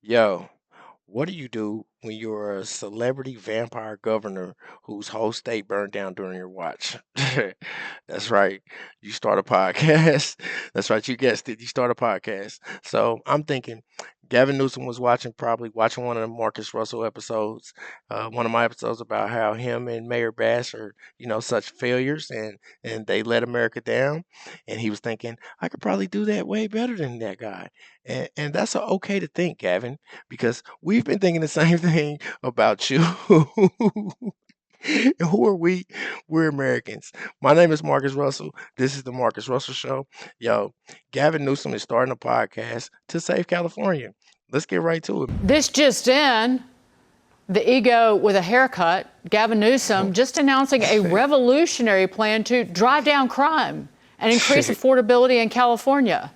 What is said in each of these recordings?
Yo, what do you do when you're a celebrity vampire governor whose whole state burned down during your watch? That's right. You start a podcast. That's right. You guessed it. You start a podcast. So I'm thinking Gavin Newsom was probably watching one of the Marcus Russell episodes, one of my episodes about how him and Mayor Bass are, such failures and they let America down. And he was thinking, I could probably do that way better than that guy. And that's okay to think, Gavin, because we've been thinking the same thing about you. And who are we? We're Americans. My name is Marcus Russell. This is the Marcus Russell Show. Yo, Gavin Newsom is starting a podcast to save California. Let's get right to it. This just in, the ego with a haircut, Gavin Newsom, just announcing a revolutionary plan to drive down crime and increase affordability in California.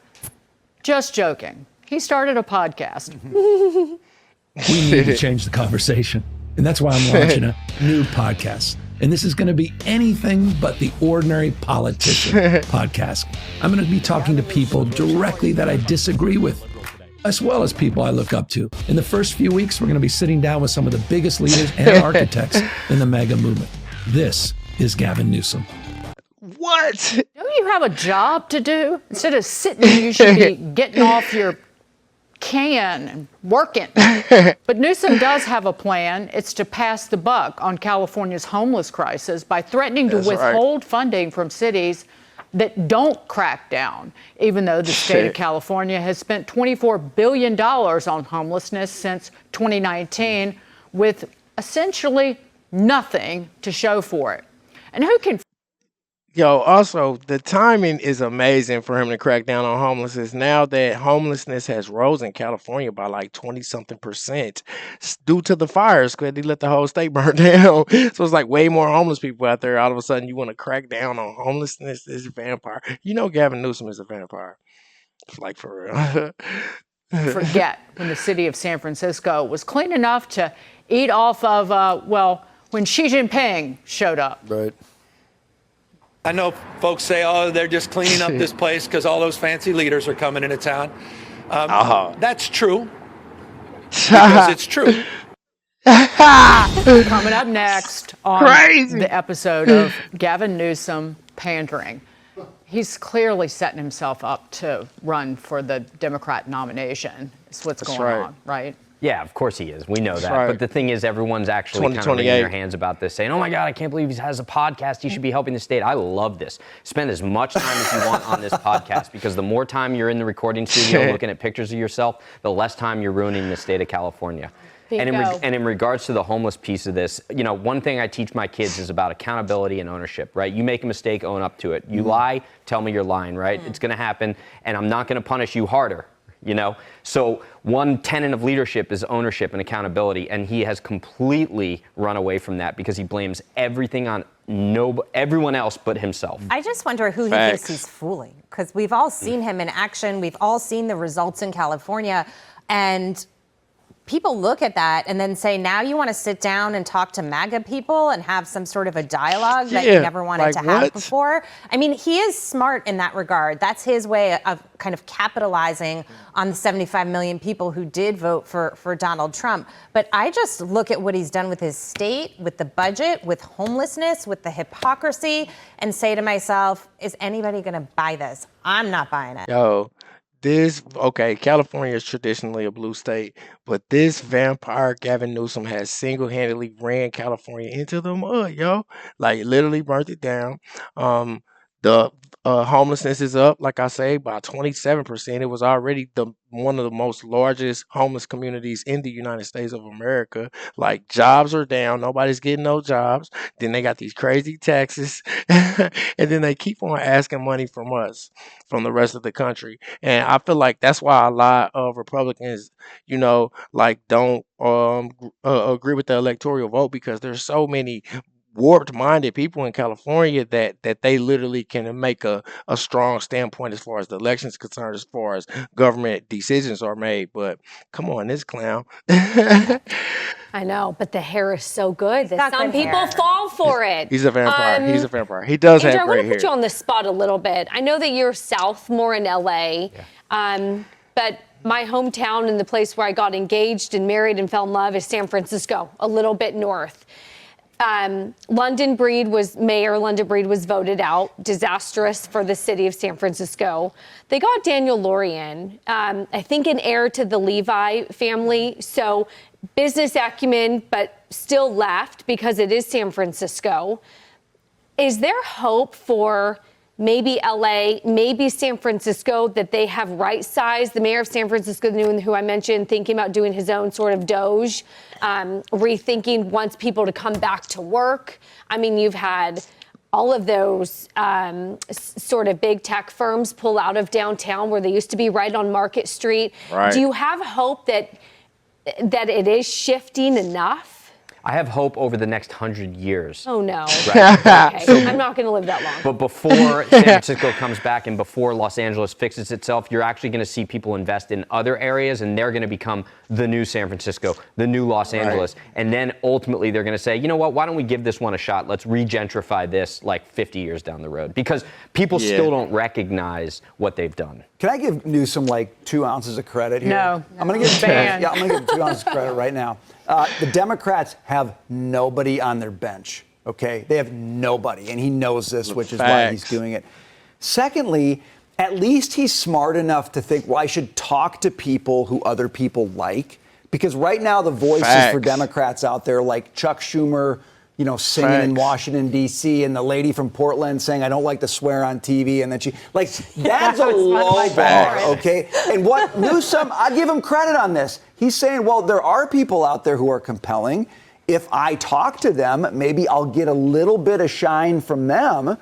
Just joking. He started a podcast. We need to change the conversation. And that's why I'm launching a new podcast. And this is going to be anything but the ordinary politician podcast. I'm going to be talking to people directly that I disagree with, as well as people I look up to. In the first few weeks, we're going to be sitting down with some of the biggest leaders and architects in the MAGA movement. This is Gavin Newsom. What? Don't you have a job to do? Instead of sitting, you should be getting off your can and working. But Newsom does have a plan. It's to pass the buck on California's homeless crisis by threatening to withhold funding from cities that don't crack down, even though the state of California has spent $24 billion on homelessness since 2019 with essentially nothing to show for it. And who can Yo, also, the timing is amazing for him to crack down on homelessness now that homelessness has risen in California by like 20 something percent due to the fires because he let the whole state burn down. So it's like way more homeless people out there. All of a sudden, you want to crack down on homelessness? This is a vampire. You know, Gavin Newsom is a vampire. Like, for real. forget when the city of San Francisco was clean enough to eat off of, when Xi Jinping showed up. Right. I know folks say, oh, they're just cleaning up this place because all those fancy leaders are coming into town. That's true. Because it's true. Coming up next on the episode of Gavin Newsom pandering. He's clearly setting himself up to run for the Democrat nomination. That's what's going on, right? Yeah, of course he is. We know that. right. But the thing is, everyone's actually kind of wringing their hands about this, saying, oh my God, I can't believe he has a podcast. He should be helping the state. I love this. Spend as much time as you want on this podcast, because the more time you're in the recording studio looking at pictures of yourself, the less time you're ruining the state of California. And in regards to the homeless piece of this, one thing I teach my kids is about accountability and ownership, right? You make a mistake, own up to it. You lie, tell me you're lying, right? It's going to happen, and I'm not going to punish you harder. So one tenet of leadership is ownership and accountability, and he has completely run away from that because he blames everything on everyone else but himself. I just wonder who he thinks he's fooling, because we've all seen him in action. We've all seen the results in California, and people look at that and then say, now you want to sit down and talk to MAGA people and have some sort of a dialogue that you never wanted to have before. I mean, he is smart in that regard. That's his way of kind of capitalizing on the 75 million people who did vote for Donald Trump. But I just look at what he's done with his state, with the budget, with homelessness, with the hypocrisy, and say to myself, is anybody going to buy this? I'm not buying it. Yo, California is traditionally a blue state, but this vampire Gavin Newsom has single-handedly ran California into the mud, yo. Like, literally burnt it down. The homelessness is up, like I say, by 27%. It was already one of the most largest homeless communities in the United States of America. Like, jobs are down. Nobody's getting no jobs. Then they got these crazy taxes. And then they keep on asking money from us, from the rest of the country. And I feel like that's why a lot of Republicans, don't agree with the electoral vote, because there's so many warped-minded people in California that they literally can make a strong standpoint as far as the election is concerned, as far as government decisions are made. But come on, this clown. I know, but the hair is so good that some people fall for it. He's a vampire. He's a vampire. He does Andrew, have I want gray to hair. put you on the spot a little bit. I know that you're south, more in LA, but my hometown and the place where I got engaged and married and fell in love is San Francisco, a little bit north. Mayor London Breed was voted out, disastrous for the city of San Francisco. They got Daniel Lorien, I think an heir to the Levi family, so business acumen, but still left because it is San Francisco. Is there hope for maybe LA, maybe San Francisco, that they have right-sized? The mayor of San Francisco, who I mentioned, thinking about doing his own sort of Doge, rethinking wants people to come back to work. I mean, you've had all of those sort of big tech firms pull out of downtown where they used to be right on Market Street. Right. Do you have hope that it is shifting enough? I have hope over the next 100 years. Oh, no. Right? Okay. I'm not going to live that long. But before San Francisco comes back and before Los Angeles fixes itself, you're actually going to see people invest in other areas, and they're going to become the new San Francisco, the new Los Angeles. And then ultimately they're going to say, you know what, why don't we give this one a shot? Let's regentrify this like 50 years down the road. Because people still don't recognize what they've done. Can I give Newsom like 2 ounces of credit here? No. I'm going to give him 2 ounces of credit right now. The Democrats have nobody on their bench, okay? They have nobody, and he knows this, which is why he's doing it. Secondly, at least he's smart enough to think, well, I should talk to people who other people like, because right now the voices for Democrats out there, like Chuck Schumer, singing in Washington, D.C., and the lady from Portland saying, I don't like to swear on TV, and then that's a low bar, okay? And what Newsom, I give him credit on this. He's saying, well, there are people out there who are compelling. If I talk to them, maybe I'll get a little bit of shine from them.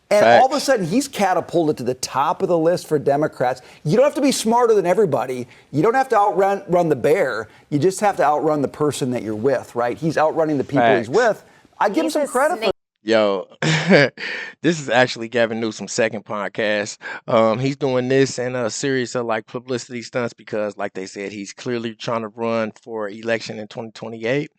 And all of a sudden, he's catapulted to the top of the list for Democrats. You don't have to be smarter than everybody. You don't have to outrun the bear. You just have to outrun the person that you're with, right? He's outrunning the people he's with. I give him some credit for. Yo, this is actually Gavin Newsom's second podcast. He's doing this in a series of like publicity stunts because, like they said, he's clearly trying to run for election in 2028.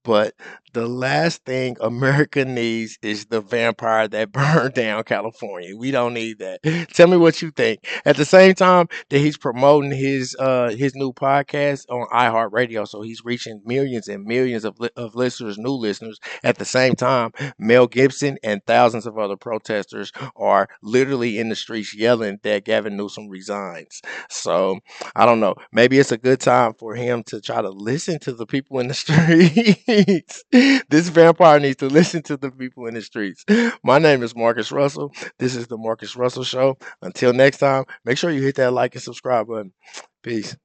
But the last thing America needs is the vampire that burned down California. We don't need that. Tell me what you think. At the same time that he's promoting his new podcast on iHeartRadio, so he's reaching millions and millions of listeners, new listeners. At the same time, Mel Gibson and thousands of other protesters are literally in the streets yelling that Gavin Newsom resigns. So I don't know. Maybe it's a good time for him to try to listen to the people in the streets. This vampire needs to listen to the people in the streets. My name is Marcus Russell. This is the Marcus Russell Show. Until next time, make sure you hit that like and subscribe button. Peace.